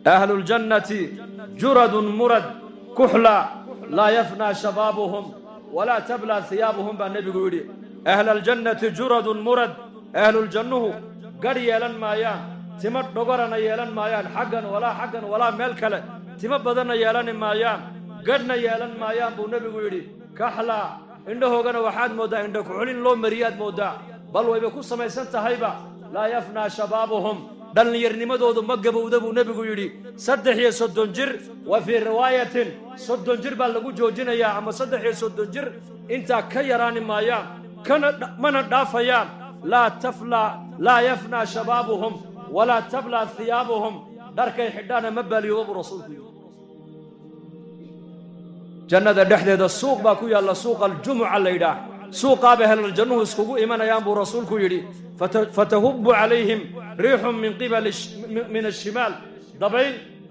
أهل الجنة جرد مرد كحلا لا يفنى شبابهم ولا تبلى ثيابهم بالنبي يقول أهل الجنة جرد مرد أهل الجنة قد يلن مايان تمت نقرنا يلن مايان حقا ولا ملكلا تمت بدنا يلن مايان قدنا يلن مايان بالنبي يقول كحلا عنده غنا واحد مودا عندك علين لو مرياد مودا بل ويبكو سميسن تهيبا لا يفنى شبابهم دلنيرنمدoodu ma gabowda buu nabigu yiri 33 jir wa fi riwaayatin 30 jir baa lagu joojinaya ama 33 jir inta ka yaraan maayaan kana mana dhaafayaan la yafna shababuhum wala tabla thiyabuhum darkay xidhana ma baliyo rasuulku jannada dhexdeeda suuq baa ku yaala suuq al-jumu'a laydaa suuqa bahal jannuhu iskugu imanayaan buu rasuulku yiri فتهب عليهم ريح من قبل من الشمال ضبي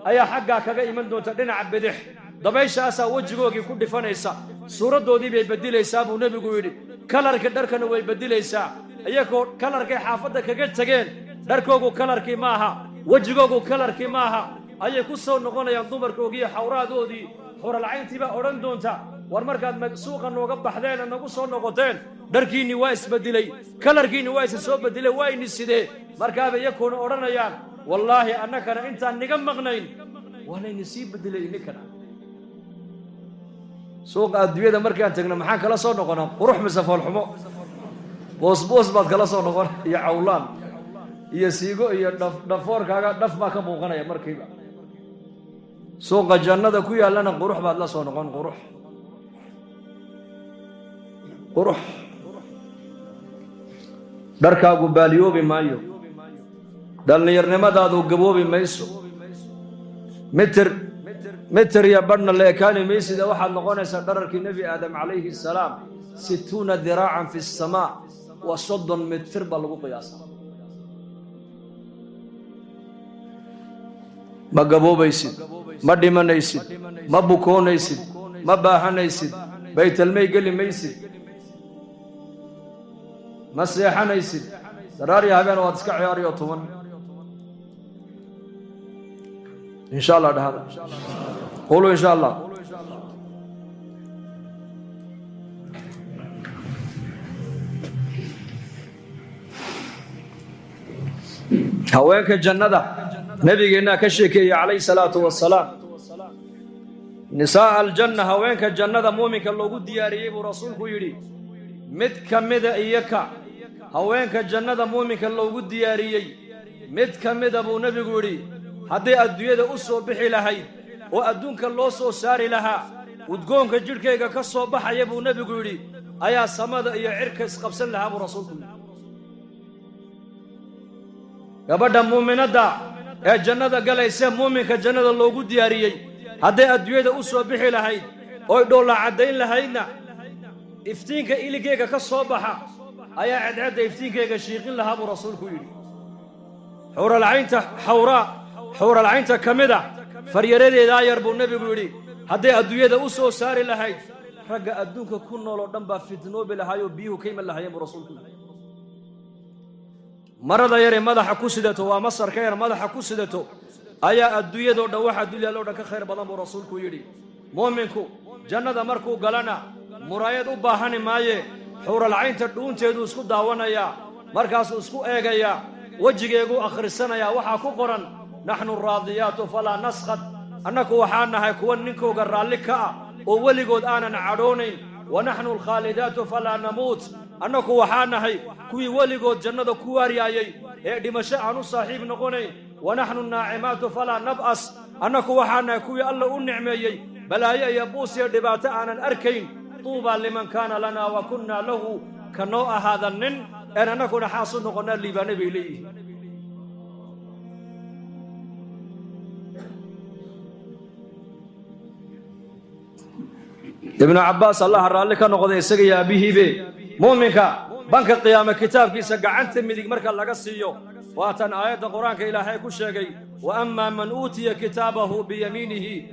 أي حاجة كذا إيمان دون تدنا عبدح ضبي شاسا وجهه يكون دفنيسا سورة دودي بيبدل إساب ونبي يقولي كلر كدر كانوا بيبدل إسا أيكو كلر كي حافظة كجت سجين دركوجو كلر كي ماها وجهه كلر كي ماها أيكو سو نقول ينضمر كوجي حورا دودي حور العين تبا أوران دونتا ورمركاد سوقا نوقف بحدين نقص نقطين دركيني وايس بدلي كلركيني وايس سو بدلي واين السيده مركاب يكون اورنيان والله انك انت نغم مغنين ولا نسيب بدلي نكنا سوق ادويده مركان تغنا maxaan kala soo noqonaa qurux masafal xumo boos baad kala soo noqon iyo cawlaan iyo siigo iyo dhafoorkaaga dhaf baa ka muuqanaya markiiba suuqa jannada ku yaalana qurux baad la soo noqon qurux darkaagu baaliyoobi maayo dhallinyarnimadaadu gaboobi mayso mitir ya badhna leekaani maysida waxaad noqonaysaa dhararkii nebi aadam calayhi salaam 60 diraacan fi samaa wa 30 mitir baa lagu qiyaasaa ma gaboobaysid ma dhimanaysid ma bukoonaysid ma baahanaysid baytalmay geli maysid ما سيحنيسد دراري هبين وادسك عياري وطمان إن شاء الله هذا قولوا إن شاء الله هواك الجنة نبينا كشكي عليه الصلاة والسلام نساء الجنة هواك الجنة مؤمنك اللو قد دياريه ورسولك يري مد كمد إياك haweenka jannada muuminka loogu diyaariyay mid kamid ah buu nabigu yiri haddii adduunyada u soo bixi lahayd oo adduunka loo soo saari lahaa udgoonka jirkeyga ka soo baxaya buu nabigu yiri ayaa samada iyo cirka isqabsan lahaa buu rasuulku gabadha muuminada ee jannada galaysa muuminka jannada loogu diyaariyay haddii adduunyada u soo bixi lahayd oo dhoola cadeyn lahaydna iftiinka iligeyga ka soo baxa ayaa cadcada iftiinkeyga shiiqin lahaa buu rasuulku yidhi xuura alcaynta ka mid ah faryaradeedaa yar buu nebigu yidhi hadday adduunyada u soo saari lahayd ragga adduunka ku nool oo dhan baa fitnoobi lahaayoo biyuhu ka iman lahaayeen buu rasuulku yidhi marada yaree madaxa ku sidato waa masarka yar madaxa ku sidato ayaa adduunyadoo dhan waxa dulyaaloo dhan ka khayr badan buu rasuulku yidhi mu'minku jannada markuu galana muraayad u baahani maaye حور العين تدون تدو اسكو داوانيا مركز اسكو ايغيا وجهيغو اخرسنيا وحا كو قران نحن الراضيات فلا نسخط انكو وحانا هي كون نينكو غرالكا او وليغود انا عدونين ونحن الخالدات فلا نموت انكو وحانا هي كوي وليغود جنده كواريايي اي دمشا انو صاحب نقونين ونحن الناعمات فلا نبأس انكو وحانا كوي الله او نعميي بلايا يا بوسي دباته انا اركين طوبى لمن كان لنا وكنا له كنوع هذا النن أنا نكون حاصل نقولنا اللي بنبي لي ابن عباس الله رالك نقول يسقي يا أبيه به مؤمنك بنك القيامة كتاب كيس قعنت مديك مركز لقصيو واتن آيات القرآن كإلهي كل شيء وأما من أوتي كتابه بيمينه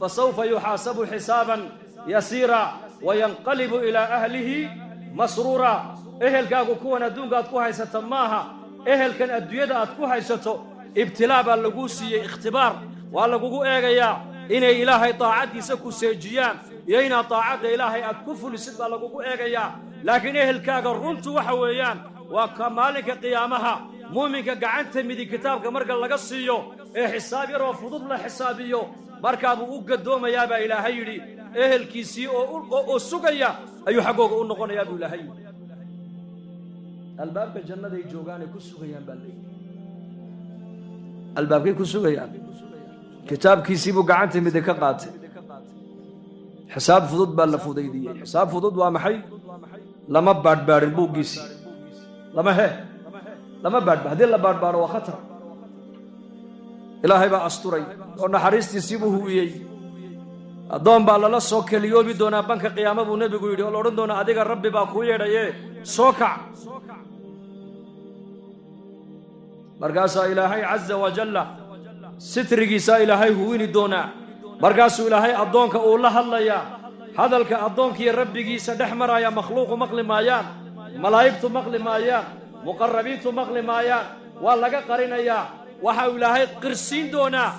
فسوف يحاسب حسابا يسيرا وينقلب إلى أهله مسرورا إهل كاكو كوانا دونك أتكو هايسة ماها إهل كان الدويدة أتكو هايسة ابتلاء باللقوسية اختبار waa lagugu eegayaa inay ilaahay taacadiisa ku seejiyaan iyo inaad taacadda ilaahay aad ku fulisid baa lagugu eegayaa laakiin ehelkaaga runtu waxa weeyaan waa ka maalinka qiyaamaha muuminka gacanta midig kitaabka marka laga siiyo ee xisaab yar oo fudud la xisaabiyo markaabuu u gadoomayaa baa ilaahay yidhi ehelkiisii oo sugaya ayuu xaggooga u noqonayaa buu ilaahay yidhi albaabka jannaday joogaanay ku sugayaan baa leeyihi albaabkay ku sugayaan kitaabkiisii buu gacanta midig ka qaatay xisaab fudud baa la fudaydiyey xisaab fudud waa maxay lama baadhbaadhin buuggiisii lama baadhba haddii la baadhbaadho waa khatar ilaahay baa asturay oo naxariistiisii buu huwiyey addoon baa lala soo keliyoobi doonaa banka qiyaama buu nebigu yidhi oo la odhan doonaa adiga rabbi baa kuu yeedhaye soo kac markaasaa ilaahay caza wajalla sitrigiisaa ilaahay huwini doonaa markaasuu ilaahay addoonka uu la hadlayaa hadalka addoonkiiyo rabbigiisa dhex maraya makhluuqu maqli maayaan malaa'igtu maqli maayaan muqarrabiintu maqli maayaan waa laga qarinayaa waxa uu ilaahay qirsiin doonaa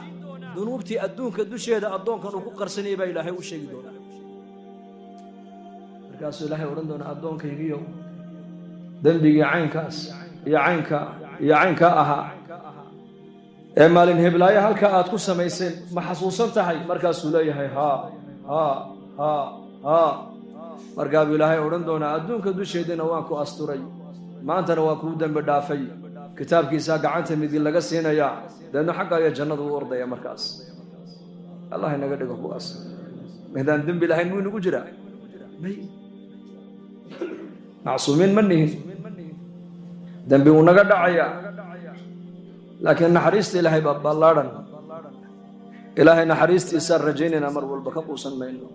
dunuubtii adduunka dusheeda addoonkan uu ku qarsanayay baa ilaahay u sheegi doonaa markaasuu ilaahay odhan doonaa addoonkaygiiyo dembigii caynkaas iyo caynkaa ahaa ee maalin heblaayo halkaa aad ku samayseen ma xasuusan tahay markaasuu leeyahay markaa buu ilaahay odhan doonaa adduunka dusheedana waan ku asturay maantana waan kuu dembi dhaafay kitaabkiisaa gacanta midig laga siinayaa deedna xagga ayaa jannadu u ordaya markaas allah inaga dhigo kuwaas maydaan dembi lahayn muu inagu jiraa may macsuumiin ma nihin dembi uu naga dhacayaa laakiin naxariista ilaahay baa ballaadhan ilaahay naxariistiisaan rajaynaynaa mar walba ka quusan mayno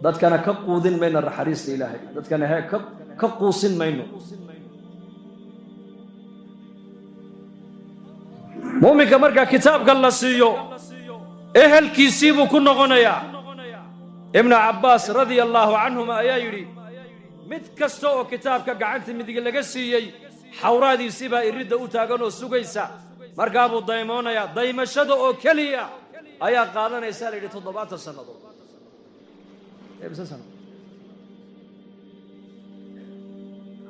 dadkana ka quudin mayno naxariista ilaahay dadkana ka quusin mayno muuminka markaa kitaabka la siiyo ehelkiisii buu ku noqonayaa ibnu cabbaas radia allaahu canhuma ayaa yidhi mid kasta oo kitaabka gacanta midig laga siiyey xawraadiisii baa iridda u taagan oo sugaysa markaa buu daymoonayaa daymashada oo keliya ayaa qaadanaysaa la yidhi 70 sannadood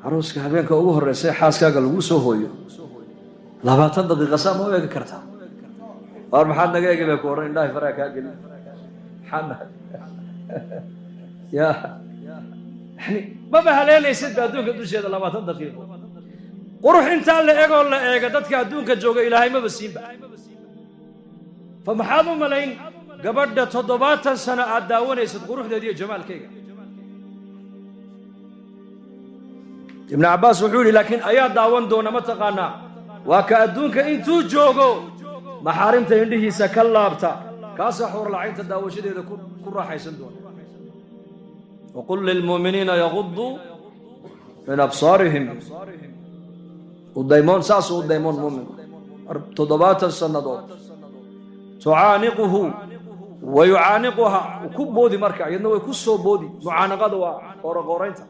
arooska habeenka ugu horreysay xaaskaaga lagu soo hooyo 20 daqiiqo saa ma eegi kartaa war maxaad naga eegi bay ku oran indhahay faraa kaa gelin xana ya yani maba haleelaysid ba adduunka dusheeda 20 daqiiqo qurux intaa la eegoo la eega dadka adduunka jooga ilaahay maba siinba fa maxaad u malayn gabadha 70 sano aad daawanaysid quruxdeeda iyo jamaalkeyga ibnu cabbaas wuxuu yidhi laakiin ayaa daawan doona ma taqaanaa waa ka adduunka intuu joogo maxaarimta indhihiisa ka laabta kaasaa xuurlacaynta daawashadeeda ku raaxaysan doona waqul lilmuuminiina yaguduu min absaarihim udaymoon saasuu u daymoon muuminku 70 sannadood tucaaniquhu wa yucaaniquha ku boodi marka iyadna way ku soo boodi mucaanaqada waa qooroqooraynta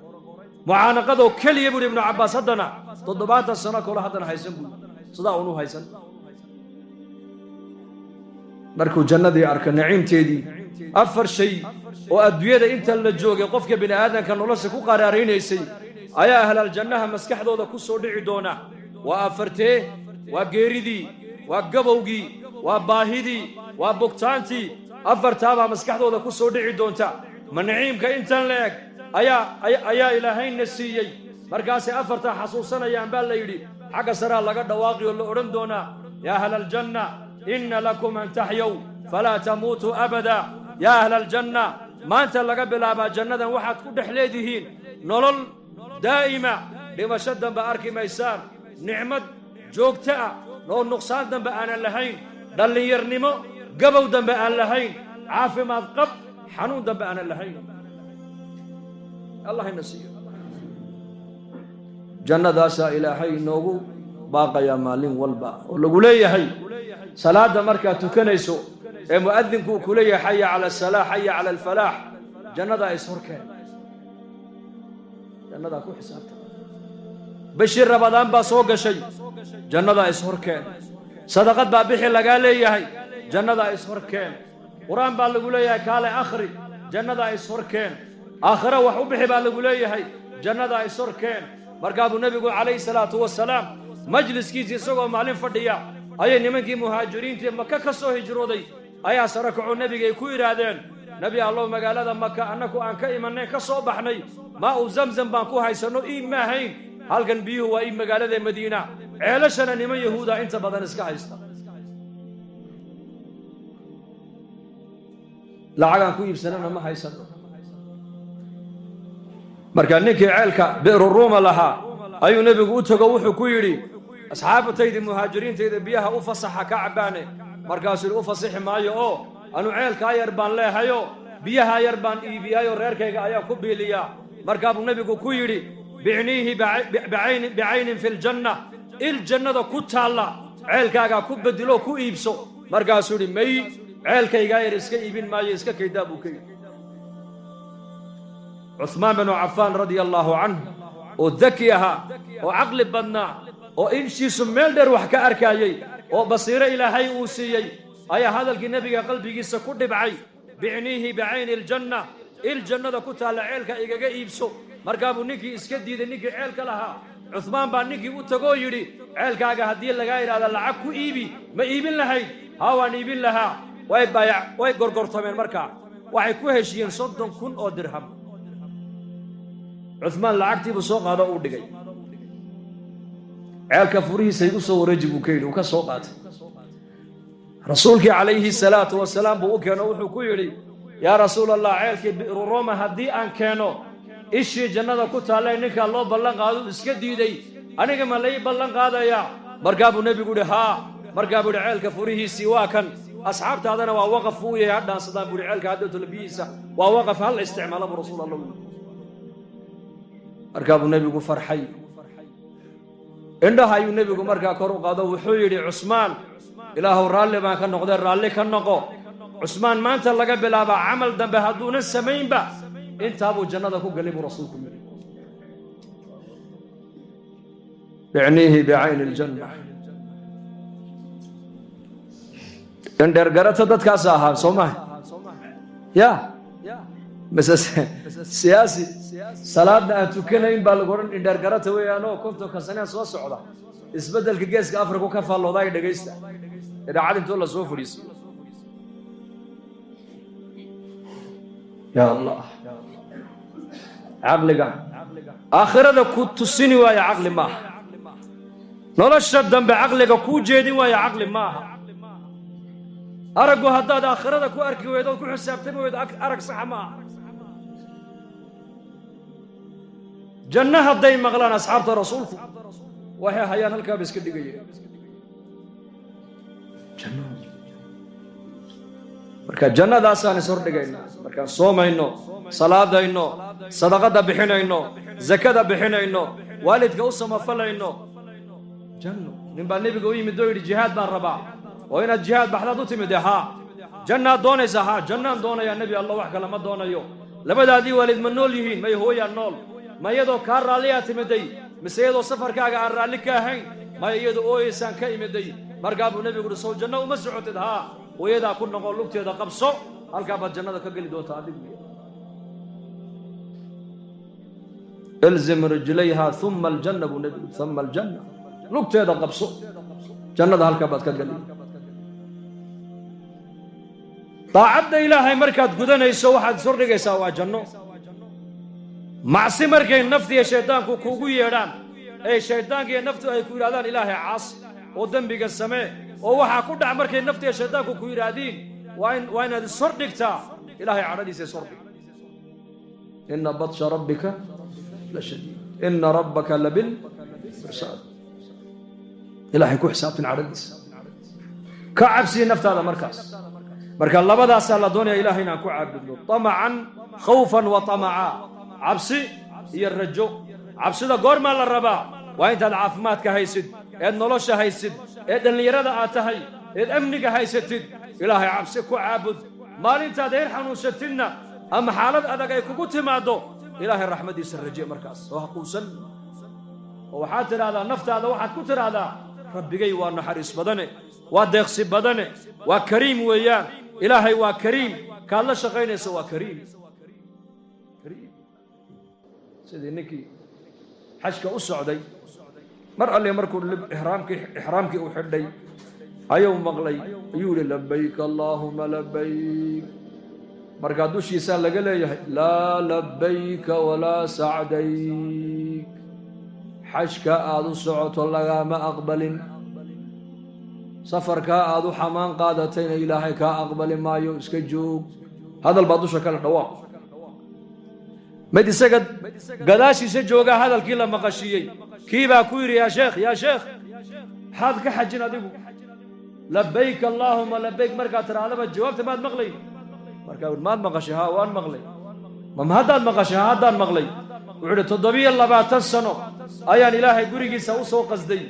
mucaanaqadoo keliya buuhi ibnu cabbaas haddana 70 sano kole haddana haysan buui sidaa unu haysan markuu jannadii arka naciimteedii 4 shay oo adduunyada inta la joogay qofka bini aadamka nolosha ku qaraaraynaysay ayaa ahlaaljannaha maskaxdooda ku soo dhici doona waa 4tee waa geeridii waa gabowgii waa baahidii waa bugtaantii 4taabaa maskaxdooda ku soo dhici doonta ma naciimka intan la eg ayaa ilaahayna siiyey markaasay 4taa xasuusanayaan baa la yidhi xagga saraa laga dhawaaqi oo la odhan doonaa yaa ahla aljanna inna lakum an taxyaw falaa tamuutuu abada yaa ahla aljanna maanta laga bilaabaa jannadan waxaad ku dhex leedihiin nolol daa'ima dhimasho dambe arki maysaan nicmad joogto ah oo nuqsaan dambe aanan lahayn dhallinyarnimo gabow dambe aan lahayn caafimaad qab xanuun dambe aanan lahayn allah ina siiyo jannadaasaa ilaahay inoogu baaqayaa maalin walba oo lagu leeyahay salaadda markaad tukanayso ee mu'adinku uu ku leeyahay xaya cala asalaax xaya cala alfalaax jannadaa ishorkeen jannadaa ku xisaabta bishii rabadaan baa soo gashay jannadaa ishorkeen sadaqad baa bixi lagaa leeyahay jannada ishorkeen quraan baa lagu leeyahay kaale akhri jannada ishorkeen aakhira wax u bixi baa lagu leeyahay jannada ishorkeen markaa buu nabigu calayhi salaatu wasalaam majliskiisa isagoo maalin fadhiya ayay nimankii muhaajiriintii maka ka soo hijrooday ayaa sare kacoo nabigay ku yidhaahdeen nabi allow magaalada maka annaku aan ka imannayn ka soo baxnay maa uu zamzam baan ku haysanno iib ma ahayn halkan biyuhu waa iib magaalada madiina ceelashana niman yahuuda inta badan iska haysta lacagaan ku iibsanana ma haysano markaa ninkii ceelka bi'ru ruuma lahaa ayuu nebigu u tago wuxuu ku yidhi asxaabataydi muhaajiriintayda biyaha u fasaxa ka cabbaane markaasuu yidhi u fasixi maayo oo anu ceelkaa yar baan leehayo biyahaa yar baan iibiyaayo reerkayga ayaan ku biiliyaa markaa buu nebigu ku yidhi bicniihi bicaynin fi ljanna il jannada ku taalla ceelkaagaa ku bedilo ku iibso markaasuu yidhi may ceelkaygaa yar iska iibin maayo iska kaydaa buu ka yidhi cuhmaan binu cafaan radia allaahu canhu oo daki ahaa oo caqli badnaa oo inshiisu meel dheer wax ka arkaayey oo basiiro ilaahay uu siiyey ayaa hadalkii nebiga qalbigiisa ku dhibcay bicniihi bicayni aljanna il jannada ku taalla ceelka igaga iibso markaa buu ninkii iska diiday ninkii ceelka lahaa cuhmaan baa ninkii u tagoo yidhi ceelkaaga haddii lagaa idhaahda lacag ku iibi ma iibin lahayd haa waan iibin lahaa way gorgortameen markaa waxay ku heshiyeen 30,000 oo dirham cuhmaan lacagtiibuu soo qaado uu dhigay ceelka furihiisa igu soo wareeji buu ka yidhi uu ka soo qaatay rasuulkii calayhi salaatu wasalaam buu u keeno wuxuu ku yidhi yaa rasuul allah ceelkii bi'ru rooma haddii aan keeno ishii jannada ku taallay ninkaa loo ballan qaado iska diiday aniga ma lai ballan qaadayaa markaa buu nebigu yidhi haa markaa buu yidhi ceelka furihiisii waa kan asxaabtaadana waa waqaf uu yahay ha dhaansadaan buu yidhi ceelka haddooto biyihiisa waa waqaf hal isticmaala buu rasuul allah markaa buu nebigu farxay indhaha ayuu nebigu markaa kor u qaado wuxuu yidhi cusmaan ilaahow raalli baan ka noqday raalli ka noqo cusmaan maanta laga bilaabaa camal dambe hadduunan samaynba intaabuu jannada ku galay buu rasuulku yidhi bicniihi bicayni aljanna indheergarata dadkaas ahaa soo maha ya mise siyaasi salaadna aan tukanayn baa lagu odhan indheergarata weeyaanoo 50 sanee soo socda isbeddelka geeska afriku ka faallooda ay dhegaysta idaacad intoo la soo fadhiisiyo yaa allah caqliga aakhirada ku tusini waaya caqli maaha nolosha dambe caqliga kuu jeedin waaya caqli maaha araggu haddaad aakhirada ku arki weydo ood ku xisaabtami weydo arag saxa ma aha janno hadday maqlaan asxaabta rasuulku waxay hayaan halkaaba iska dhigayeen janno marka jannadaasaan is hordhigaynaa markaan soomayno salaadayno sadaqada bixinayno zakada bixinayno waalidka u samafalayno janno nin baa nebiga u yimid oo yidhi jihaad baan rabaa oo inaad jihaad baxdaad u timid haa jannaad doonaysaa haa jannaan doonayaa nebi allah wax kale ma doonayo labadaadii waalid ma nool yihiin may hooyaan nool ma iyadoo kaa raalliyaa timiday mise iyadoo safarkaaga aan raalli ka ahayn ma iyadoo ooyaysaan ka imiday markaa buu nebigu uhi sow janno uma socotid haa hooyadaa ku noqo lugteeda qabso halkaa baad jannada ka geli doontaa adigu ilzim rijlayha uma aljanna buu nebigu uma aljanna lugteeda qabso jannada halkaa baad ka geli daacadda ilaahay markaad gudanayso waxaad is hordhigaysaa waa janno macsi markay naftiiyo shayddaanku kuugu yeedhaan ee shayddaanka iyo naftu ay ku yidhahdaan ilaahay caas oo dembiga samee oo waxaa ku dhac markay naftiiyo shayddaanku ku yidhaahdiin waa inaad is hordhigtaa ilaahay cadhadiisa is hordhig ina batsha rabbika la shadiid ina rabbaka labilmirsaad ilaahay ku xisaabtin cadhadiisa ka cabsiya naftaada markaas marka labadaasaa la doonaya ilaahay inaan ku caabudno tamacan khawfan wa tamaca cabsi iyo rajo cabsida goormaa la rabaa waa intaad caafimaadka haysid eed nolosha haysid ee dhallinyarada aad tahay eed amniga haysatid ilaahay cabsi ku caabud maalintaad heer xanuunsatidna ama xaalad adag ay kugu timaaddo ilaahay raxmadiisa raje markaas oo ha quusan oo waxaad tidhaahdaa naftaada waxaad ku tidhaahdaa rabbigay waa naxariis badane ودقسي بدنه وكريم وياه إلهي وكريم كان لا شقينا سوى كريم سيدي نكي حشك أسعدي مرأة اللي مركو إحرامك أحدي أيوم مغلي يقول لبيك اللهم لبيك مركا دوشي سان لقلي لا لبيك ولا سعديك حشك آذو سعوت الله ما أقبل سفرك آذو حمان قادتين إلهي كا أقبل ما يوسك جوك هذا البادوشة كان الدواء مدي سقد قداشي سجوغا هذا الكيلا مقاشيي كيبا كويري يا شيخ حاذك حجنا ديبو لبيك اللهم لبيك مركا ترى على الجواب تبعد مغلي مركا ما مقاشي ها وان مغلي ما هذا المقاشي هذا المغلي وعد تضبي الله بعد سنه ايان الهي غريغيسا و سو قصدي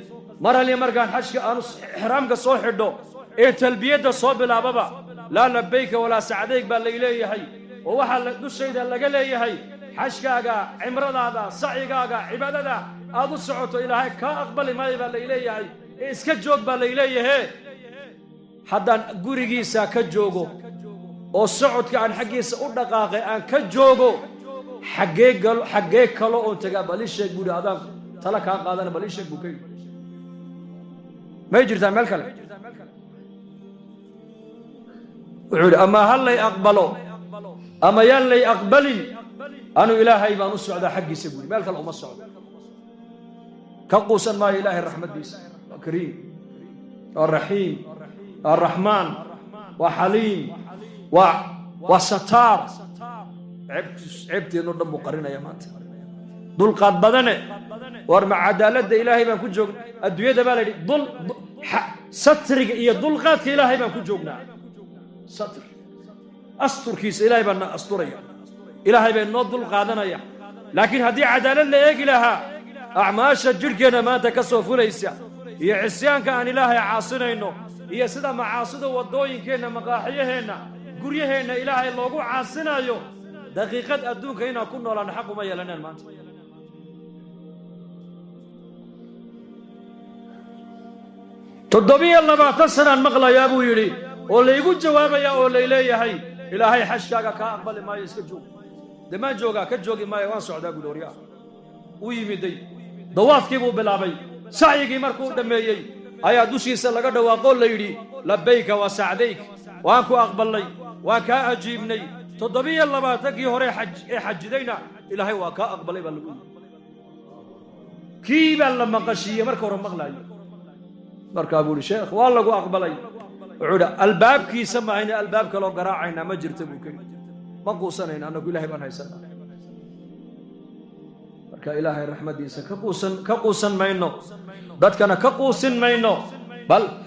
مرالي مركان حشك انس احرامك سو خدو اي تلبيده سو بلاببا لا لبيك ولا سعديك با ليليهي وwaxa dushayda laga leeyahay xashkaaga cimradaada sacigaaga cibaadada aad u socoto ilaahay ka aqbali maayo ba leeyahay iska joog ba leeyahay haddaan gurigiisa ka joogo oo socodka aan xaqiisa u dhaqaaqay aan ka joogo xagee kale oo taga balisheeg buu adaan tala ka qaadana balisheeg buu kay ma jirtaa meel kale wuxuu ama hal lay aqbalo ama yaan lay aqbalin anu ilaahay baan u socdaa xaqiisa buu meel kale uma socdo ka quusan maayo ilaahay raxmadiisa kariim الرحيم الرحمن وحليم وستار عبتي نور دم قرينا يا مات دول قاد بدنه ورمع عدالة إلهي ما كنت جوجنا الدنيا ده بالي دول ستر يا دول قاد إلهي ما كنت جوجنا ستر أستر كيس إلهي بنا أستريا إلهي بنا دول قادنا يا لكن هذه عدالة اللي يجي لها أعماش الجرجنا ما تكسو فليسيا هي عصيان كان إلهي عاصنا إنه هي سدا معاصده والضوين كنا مقاحيهنا قريهنا إلهي اللوغو عاصنا يو دقيقة أدونك هنا كنا ولا نحق ما يلنا المانت تضبي الله بعتصنا المغلى يا أبو يري واللي يقول جوابه يا واللي إليه هي إلهي حشكاك كأقبل ما يسكجو دما جوغا كجوغي ما يوان سعودا قلوريا ويمدي ضواف كيبو بلابي سعيكي مركو دميي أيا دوشيسا لغا دواقول ليدي لبيك وسعديك وانكو أقبل لي وكا أجيبني تضبي الله باتكي هوري حج دينا إلهي وكا أقبل لي بلقون كيبا لما قشية مركو رمغلاي مركا أبولي شيخ والله أقبل لي عودا الباب كي سمعيني الباب كلو قراعينا ما جرتبوكي ما قوسانين أنه إلهي بان هيسانا مركا إلهي الرحمة ديسا كقوسن مينو dadkana ka quusin mayno bal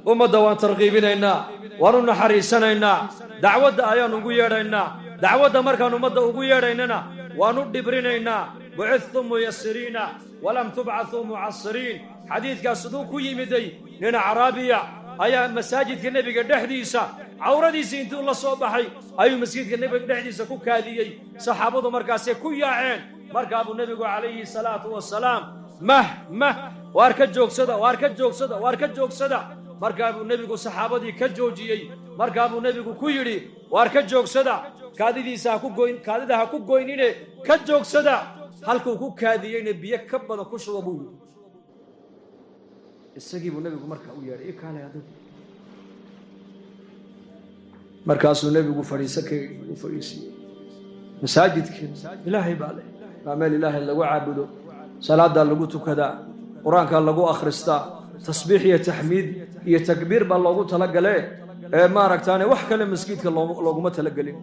umada waan tarqiibinaynaa waanu xariisanaynaa dacwada ayaan ugu yeedhaynaa dacwada markaan umada ugu yeedhaynana waanu dhibrinaynaa bu'ithum muyassiriina walam tub'athu mu'assirin xadiidkaas siduu ku yimiday nin carabiya ayaa masaajidka nabiga dhexdiisa awradiisa intuu la soo baxay ayuu masjidka nabiga dhexdiisa ku kaadiyay saxaabadu markaas ku yaaceen markaa buu nabigu calayhi salaatu wasalaam mah واركا جوكسدا مركابو نبيكو صحابتي كجوجيي مركابو نبيكو كويري واركا جوكسدا كاديديسا كو غوين كاديدا كو غوينينه كجوكسدا halkuu ku kaadiyayna biyo ka badan ku shuba buu isagii buu nabigu markaa u yeeray kaale adag markaasuu nabigu fariisay masaajidka ilaahay baale meel ilaahay lagu caabudo salaada lagu tukada quraanka lagu akhrista tasbiix iyo tahmiid iyo takbiir baa loogu talagalay ma aragtaane wax kale masjidka looguma talagalin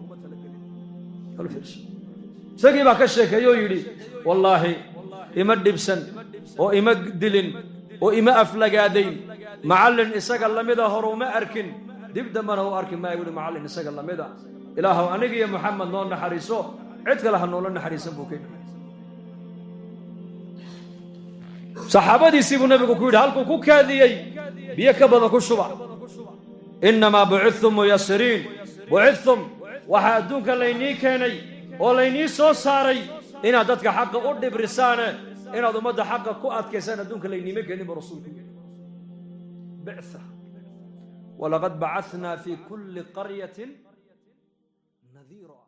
isagii baa ka sheekeeyo yiri wallahi ima dibsan oo ima dilin oo ima aflagaadayn macallin isaga lamida horuma arkin dib damana oo arkin ma yiri macallin isaga lamida ilaahu aniga iyo muhammad noo naxariiso cid kale ha noolo naxariisan buu keenay saxaabadiisii buu nabigu ku yiri halku ku kaadiyay biyo ka badan ku shuba inma bu'ithum muyassirin bu'ithum waxa adduunka laynii keenay oo laynii soo saaray inaad dadka xaqa u dhibrisaan inaad ummadda xaqa ku adkaysaan adduunka layniima keenin rasuulku bi'tha ولقد بعثنا في كل قرية نذيرا.